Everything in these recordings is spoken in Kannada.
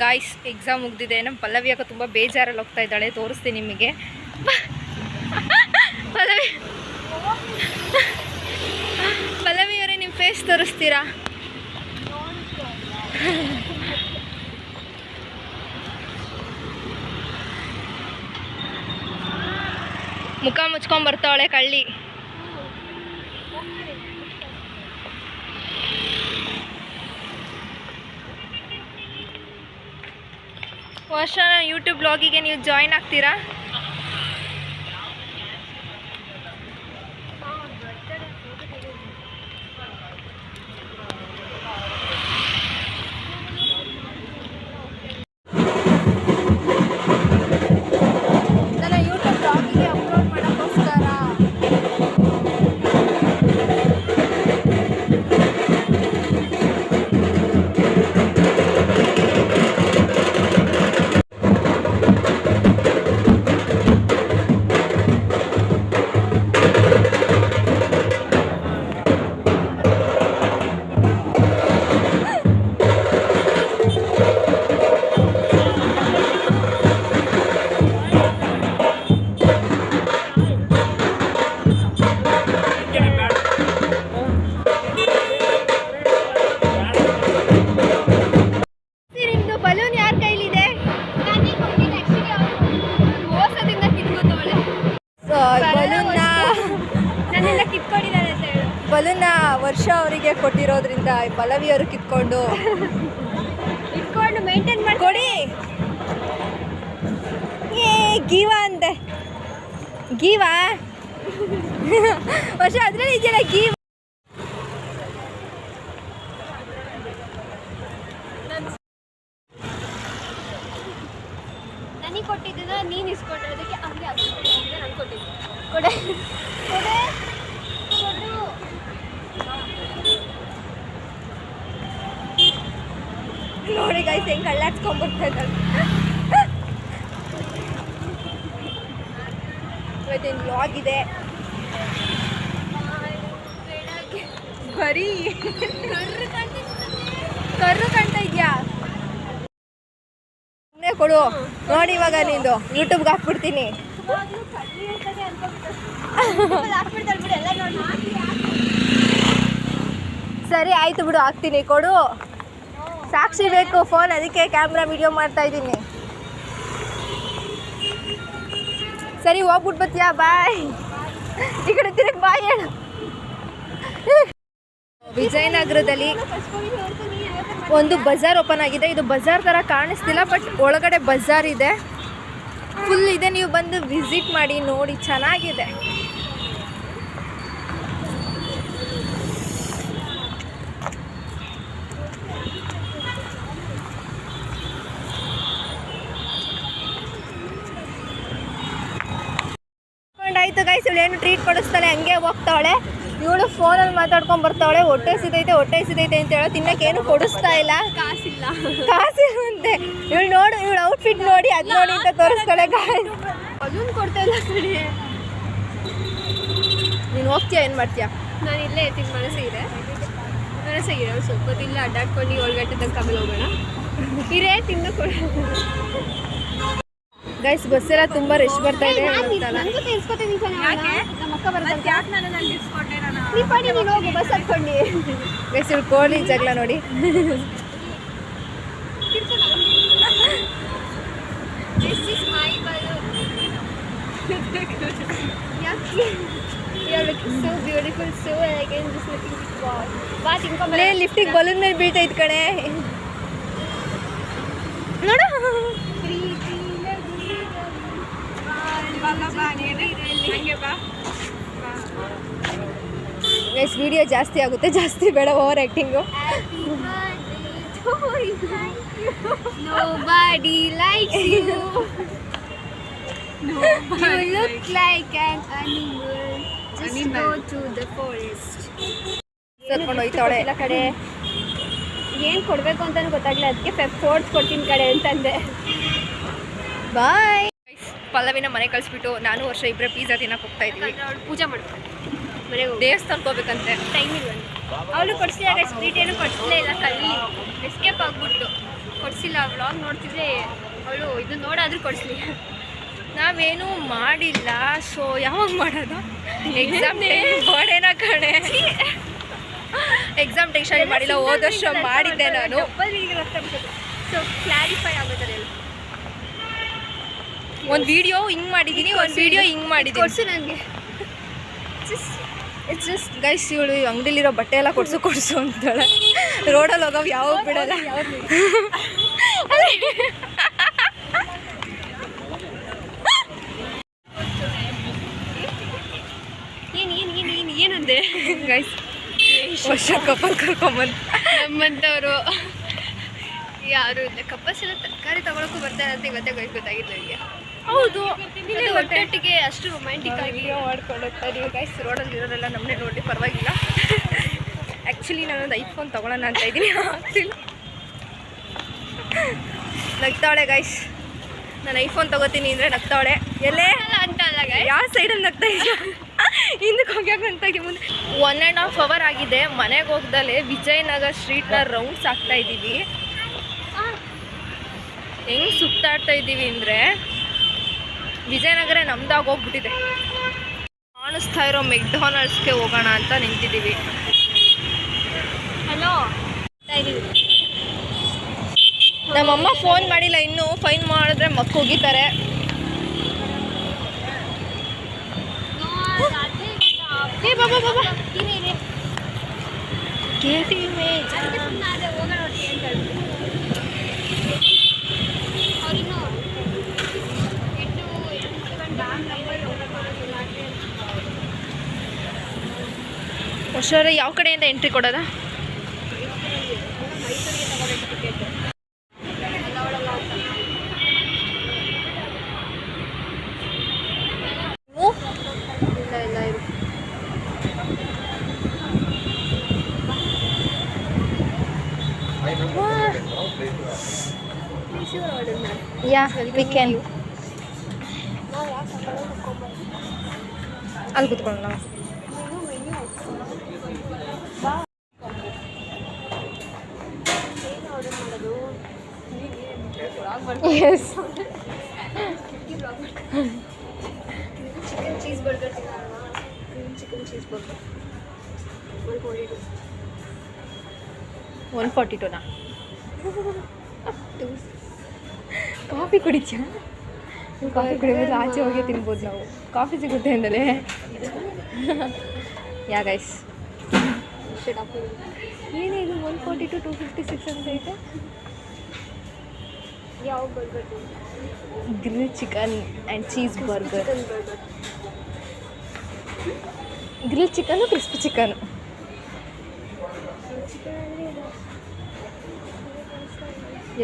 ಗಾಯ್ಸ್ ಎಕ್ಸಾಮ್ ಮುಗ್ದಿದೆ. ನಮ್ಮ ಪಲ್ಲವಿ ಅಕ್ಕ ತುಂಬ ಬೇಜಾರಲ್ಲಿ ಹೋಗ್ತಾ ಇದ್ದಾಳೆ, ತೋರಿಸ್ತೀನಿ ನಿಮಗೆ. ಪಲ್ಲವಿ ಅವರೇ ನಿಮ್ಮ ಫೇಸ್ ತೋರಿಸ್ತೀರಾ? ಮುಖ ಮುಚ್ಕೊಂಡ್ ಬರ್ತಾವಳೆ ಕಳ್ಳಿ. ವರ್ಷ ಯೂಟ್ಯೂಬ್ ಬ್ಲಾಗಿಗೆ ನೀವು ಜಾಯಿನ್ ಆಗ್ತೀರಾ? ಬಲೂನ್ನ ವರ್ಷ ಅವರಿಗೆ ಕೊಟ್ಟಿರೋದ್ರಿಂದ ಪಲ್ಲವಿ ಅವರು ಕಿತ್ಕೊಂಡು ಮೇಂಟೈನ್ ಮಾಡ್ಕೊಡಿ. ಗೀವಾ ಅಂತೆ, ಗೀವಾ ವರ್ಷ ಅದ್ರಲ್ಲಿ ಇದೆಯಲ್ಲ ಗೀವಾ. ನನಗೆ ಕೊಟ್ಟಿದ್ದ ನೀನು ಇಸ್ಕೊಂಡಿರೋದಕ್ಕೆ ಹಂಗೆ ನಾನು ಕೊಟ್ಟಿದ್ದೆ. ಕೊಡೆ ಕೊಡೆ ಕೊಡು. ನೋಡಿ ಗೈಸ್ ಹೆಂಗೆ ಕಳ್ಳಾಡ್ಸ್ಕೊಂಡ್ಬರ್ತಾ ಇದ್ದಾಳೆ. ಇವತ್ತೇನು ವ್ಲಾಗ್ ಇದೆ ಬರೀ ಕರ್ರು ಕಾಣ್ತಾ ಇದೆಯಾ? ಸುಮ್ಮನೆ ಕೊಡು. ನೋಡಿ ಇವಾಗ ನಿಂದು ಯೂಟ್ಯೂಬ್ಗೆ ಹಾಕ್ಬಿಡ್ತೀನಿ. ಸರಿ ಆಯ್ತು ಬಿಡು, ಹಾಕ್ತೀನಿ. ಕೊಡು, ಸಾಕ್ಷಿ ಬೇಕು ಫೋನ್, ಅದಕ್ಕೆ ಕ್ಯಾಮ್ರಾ ವಿಡಿಯೋ ಮಾಡ್ತಾ ಇದ್ದೀನಿ. ಸರಿ ಹೋಗ್ಬಿಟ್ಟು ಬರ್ತೀಯಾ? ಬಾಯ್. ಈ ಕಡೆ ತಿರುಗಿ ಬಾಯ್ ಹೇಳು. ವಿಜಯನಗರದಲ್ಲಿ ಒಂದು ಬಜಾರ್ ಓಪನ್ ಆಗಿದೆ. ಇದು ಬಜಾರ್ ಥರ ಕಾಣಿಸ್ತಿಲ್ಲ, ಬಟ್ ಒಳಗಡೆ ಬಜಾರ್ ಇದೆ, ಫುಲ್ ಇದೆ. ನೀವು ಬಂದು ವಿಸಿಟ್ ಮಾಡಿ, ನೋಡಿ, ಚೆನ್ನಾಗಿದೆ. ಆಯ್ತು ಗೈಸ್, ಇವಳು ಏನು ಟ್ರೀಟ್ ಕೊಡಿಸ್ತಾಳೆ, ಹಂಗೆ ಹೋಗ್ತಾವಳೆ. ಇವಳು ಫೋನಲ್ಲಿ ಮಾತಾಡ್ಕೊಂಡು ಬರ್ತಾವಳೆ. ಹೊಟ್ಟೆ ಸಿದೈತೆ ಅಂತ ಹೇಳೋ, ತಿನ್ನಕ್ಕೆ ಏನು ಕೊಡಿಸ್ತಾ ಇಲ್ಲ. ಕಾಸಿಲ್ಲ ಅಂತೆ. ಇವಳು ನೋಡು, ಇವಳು ಔಟ್ಫಿಟ್ ನೋಡಿ, ಅದು ನೋಡಿ ಅಂತ ತೋರಿಸ್ತಾಳೆ. ಗಾಯ್ಸ್ ಅದನ್ನು ಕೊಡ್ತಾ ಇಲ್ಲ ಕಡೆ. ನೀನು ಹೋಗ್ತೀಯಾ, ಏನು ಮಾಡ್ತೀಯಾ? ನಾನು ಇಲ್ಲೇ ತಿಂದು ಮನಸ್ಸಿಗೆ ಸ್ವಲ್ಪ ಹೊತ್ತು ಇಲ್ಲೇ ಅಡ್ಡಾಡ್ಕೊಂಡು 7 ಗಂಟೆ ತನಕ ಆಮೇಲೆ ಹೋಗೋಣ. ಇರೇ ತಿಂದು ಕೊಡ. ಗೈಸ್ ಬಸ್ಸೆಲ್ಲ ತುಂಬ ರಶ್ ಬರ್ತಾ ಇದೆ. ಬಸ್ ಹತ್ಕೊಂಡು ಗೈಸ್ ಇವಳು ಕೋಳಿ ಜಗಳ ನೋಡಿ. ಲಿಫ್ಟಿಗೆ ಬಲೂನ್ ಮೇಲೆ ಬೀಳ್ತೈತ್ ಕಣೆ. ನೋಡು, ಗೈಸ್ ವಿಡಿಯೋ ಜಾಸ್ತಿ ಆಗುತ್ತೆ, ಜಾಸ್ತಿ ಬೇಡ over acting. Nobody likes you. You look like an animal. Just go to the forest. ಕರ್ಕೊಂಡು ಹೋಯ್ತಾವಳೆ ಎಲ್ಲ ಕಡೆ. ಏನು ಕೊಡಬೇಕು ಅಂತಲೂ ಗೊತ್ತಾಗಲಿಲ್ಲ, ಅದಕ್ಕೆ ಫೋರ್ಸ್ ಕೊಡ್ತೀನಿ ಕಡೆ ಅಂತಂದೆ. ಬಾಯ್. ಪಲ್ಲವಿನ ಮನೆ ಕಳಿಸ್ಬಿಟ್ಟು ನಾನು ವರ್ಷ ಇಬ್ಬರೇ ಪಿಜ್ಜಾ ತಿನ್ನಕ್ಕೆ ಹೋಗ್ತಾ ಇದ್ದೀವಿ. ಪೂಜೆ ಮಾಡ್ಕೊಂಡು ಮನೆಗೆ ದೇವಸ್ಥಾನಕ್ಕೆ ಹೋಗ್ಬೇಕಂತೆ. ಟೈಮಿಂಗ್ ಅವಳು ಕೊಡಿಸ್ಲಿಲ್ಲ, ಸ್ವೀಟ್ ಏನು ಕೊಡಿಸ್ಲೇ ಇಲ್ಲ. ಕಲ್ಲಿ ಎಸ್ಕೇಪ್ ಆಗ್ಬಿಟ್ಟು ಕೊಡಿಸಿಲ್ಲ. ವ್ಲಾಗ್ ನೋಡ್ತಿದ್ರೆ ಅವಳು ಇದು ನೋಡಾದ್ರೂ ಕೊಡಿಸ್ಲಿ. ನಾವೇನೂ ಮಾಡಿಲ್ಲ, ಸೊ ಯಾವಾಗ ಮಾಡೋದು? ಎಕ್ಸಾಮ್ ಬೋರ್ಡೇನ ಕಣೆ. ಎಕ್ಸಾಮ್ ಟೆನ್ಷನ್ ಮಾಡಿಲ್ಲ, ಹೋದ ವರ್ಷ ಮಾಡಿದ್ದೆ ನಾನು. ಸೊ ಕ್ಲಾರಿಫೈ ಆಗೋದ್ರೆ ಒಂದು ವಿಡಿಯೋ ಹಿಂಗೆ ಮಾಡಿದ್ದೀನಿ, ಒಂದು ವಿಡಿಯೋ ಹಿಂಗೆ ಮಾಡಿದ್ದೀನಿ. ಕೊಡಿಸು ನನಗೆ. ಇಟ್ಸ್ ಜಸ್ಟ್ ಗೈಸ್, ಇವಳು ಅಂಗಡಿಲಿರೋ ಬಟ್ಟೆ ಎಲ್ಲ ಕೊಡಿಸು ಅಂತಾಳೆ. ರೋಡಲ್ಲಿ ಹೋಗೋ ಯಾವ ಬಿಡಲ್ಲ. ಏನಂದೆ ಗೈಸ್, ವರ್ಷ ಕಪಲ್ ಕರ್ಕೊಂಬಂದು ನಮ್ಮಂಥವ್ರು ಯಾರು ಇಲ್ಲ. ಕಪ್ಪಸ್ ಎಲ್ಲ ತರಕಾರಿ ತಗೊಳಕ್ಕೂ ಬರ್ತಾರೆ ಅಂತ ಇವತ್ತೇ ಗೊತ್ತಾಗಿತ್ತು ನನಗೆ. ಹೌದು, ಅದು ಒಟ್ಟೊಟ್ಟಿಗೆ ಅಷ್ಟು ರೊಮ್ಯಾಂಟಿಕ್ ಆಗಿ ಮಾಡ್ಕೊಂಡು ಹೋಗ್ತಾರೆ ಗೈಸ್. ರೋಡಲ್ಲಿ ಇರೋರೆಲ್ಲ ನಮ್ಮನ್ನೇ ನೋಡಿ ಪರವಾಗಿಲ್ಲ. ಆ್ಯಕ್ಚುಲಿ ನಾನೊಂದು ಐಫೋನ್ ತೊಗೊಳ್ಳೋಣ ಅಂತ ಇದ್ದೀನಿ, ಆಗ್ತಿಲ್ಲ. ನಗ್ತಾವಳೆ ಗೈಸ್, ನಾನು ಐಫೋನ್ ತೊಗೋತೀನಿ ಅಂದರೆ ನಗ್ತಾವಳೆ. ಎಲ್ಲೇ ಅಂತ ಅಲ್ಲ ಗೈಸ್, ಯಾವ ಸೈಡಲ್ಲಿ ನಗ್ತಾ ಇದೆಯಾ? ಹಿಂದಕ್ಕೆ ಹೋಗ್ಯಾಕ ಅಂತ ಮುಂದೆ 1.5 hour ಆಗಿದೆ. ಮನೆಗೆ ಹೋಗ್ದಲೆ ವಿಜಯನಗರ ಸ್ಟ್ರೀಟ್ನ ರೌಂಡ್ಸ್ ಆಗ್ತಾ ಇದ್ದೀವಿ. ಹೆಂಗೆ ಸುತ್ತಾಡ್ತಾ ಇದ್ದೀವಿ ಅಂದರೆ ವಿಜಯನಗರ ನಮ್ದಾಗ ಹೋಗ್ಬಿಟ್ಟಿದೆ. ಕಾಣಿಸ್ತಾ ಇರೋ ಮೆಕ್ಡೊನಾಲ್ಡ್ಸ್ಗೆ ಹೋಗೋಣ ಅಂತ ನಿಂತಿದ್ದೀವಿ. ಹಲೋ ನಮ್ಮಮ್ಮ ಫೋನ್ ಮಾಡಿಲ್ಲ ಇನ್ನೂ. ಫೈನ್ ಮಾಡಿದ್ರೆ ಮಕ್ಕ ಹೋಗಿತಾರೆ. ಏ ಬಾಬಾ ಬಾಬಾ ಹುಷಾರ. ಯಾವ ಕಡೆಯಿಂದ ಎಂಟ್ರಿ ಕೊಡೋದಾ? Yeah, we can. ಅಲ್ಲಿ ಕೂತ್ಕೊಳ್ಳೋಣ. Yes. Chicken cheese burger chicken cheese burger 142ನಾ? ಕಾಫಿ ಕುಡಿತ್ಯಾ? ನೀವು ಕಾಫಿ ಕುಡಿಯೋದು ಆಚೆ ಹೋಗಿ ತಿನ್ಬೋದು. ನಾವು ಕಾಫಿ ಸಿಗುತ್ತೆ ಅಂದಲೇ. ಯಾ ಗೈಸ್, ಏನಿದು 142 256 ಅಂತ ಐತೆ. ಯಾವ burger? Grill chicken and cheese burger. Grill chicken crispy chicken.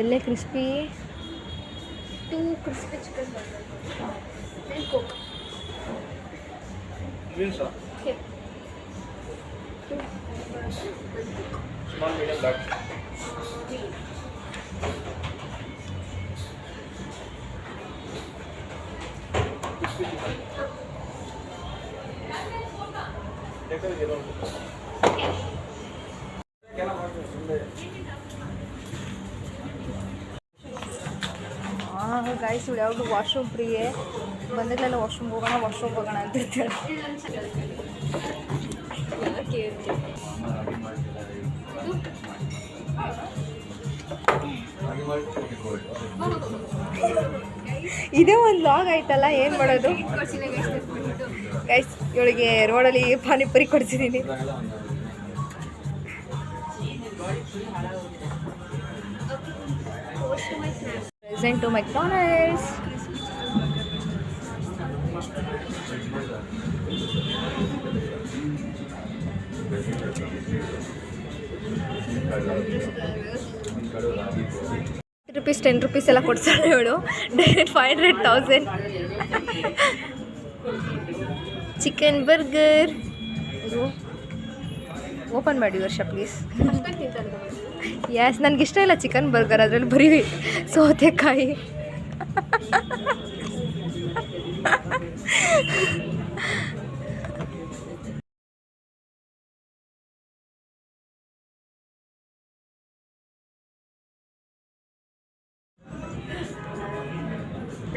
ಎಲ್ಲೇ crispy? 2 crispy chicken burger and Coke. Drinks, sir. Here. Small, medium, large. Take a yellow. Guys, ಇವಳು ಯಾವಾಗಲೂ ವಾಶ್ರೂಮ್ ಫ್ರೀಯೇ. ಬಂದಾಗಲೆಲ್ಲ ವಾಶ್ರೂಮ್ ಹೋಗೋಣ ಅಂತ ಹೇಳ್ತಾಳೆ. ಇದೇ ಒಂದು ಲಾಗ್ ಆಯ್ತಲ್ಲ, ಏನು ಮಾಡೋದು ಗೈಸ್. ಇವಳಿಗೆ ರೋಡಲ್ಲಿ ಪಾನಿಪುರಿ ಕೊಡ್ಸಿದ್ದೀನಿ. Present to McDonald's. ₹10 ₹10 ಎಲ್ಲ ಕೊಡ್ತಾಳೆ ಇವಳು. ಡೈರೆಕ್ಟ್ 500,000. ಚಿಕನ್ ಬರ್ಗರ್ ಓಪನ್ ಮಾಡಿ ವರ್ಷ ಪ್ಲೀಸ್. ಯಸ್, ನನಗಿಷ್ಟ ಇಲ್ಲ ಚಿಕನ್ ಬರ್ಗರ್, ಅದರಲ್ಲಿ ಬರೀ ಸೌತೆಕಾಯಿ.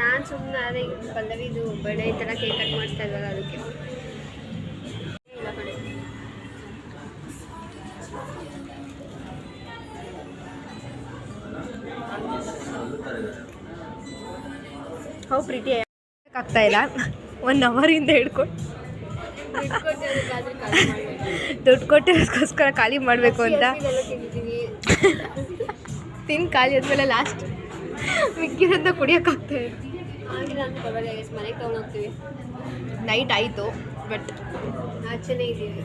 ನಾನು ಸುಮ್ಮನೆ ಅದೇ ಪಲ್ಲವಿದು ಬರ್ಡೇ ಈ ಥರ ಕೇಕ್ ಕಟ್ ಮಾಡ್ತಾ ಇದ್ವಲ್ಲ ಅದಕ್ಕೆ ಇಲ್ಲ ಕಡೆ ಹೌ ಪ್ರೀತಿ ಆಗ್ತಾ ಇಲ್ಲ 1 ಅವರಿಂದ ಹಿಡ್ಕೊಂಡು ದುಡ್ಡು ಕೊಟ್ಟಿರೋದಕ್ಕೋಸ್ಕರ ಖಾಲಿ ಮಾಡಬೇಕು ಅಂತ ತಿಂದು ಖಾಲಿ ಆದಮೇಲೆ ಲಾಸ್ಟ್ ಮಿಕ್ಕಿರೋದನ್ನ ಕುಡಿಯೋಕ್ಕಾಗ್ತಾ ಇದೆ. ಆಗಿಲ್ಲ ಅಂತ ಪರವಾಗಿಲ್ಲ ಮನೆಗೆ ತೊಗೊಂಡೋಗ್ತೀವಿ. ನೈಟ್ ಆಯಿತು ಬಟ್ ಆಚೆನೇ ಇದ್ದೀವಿ.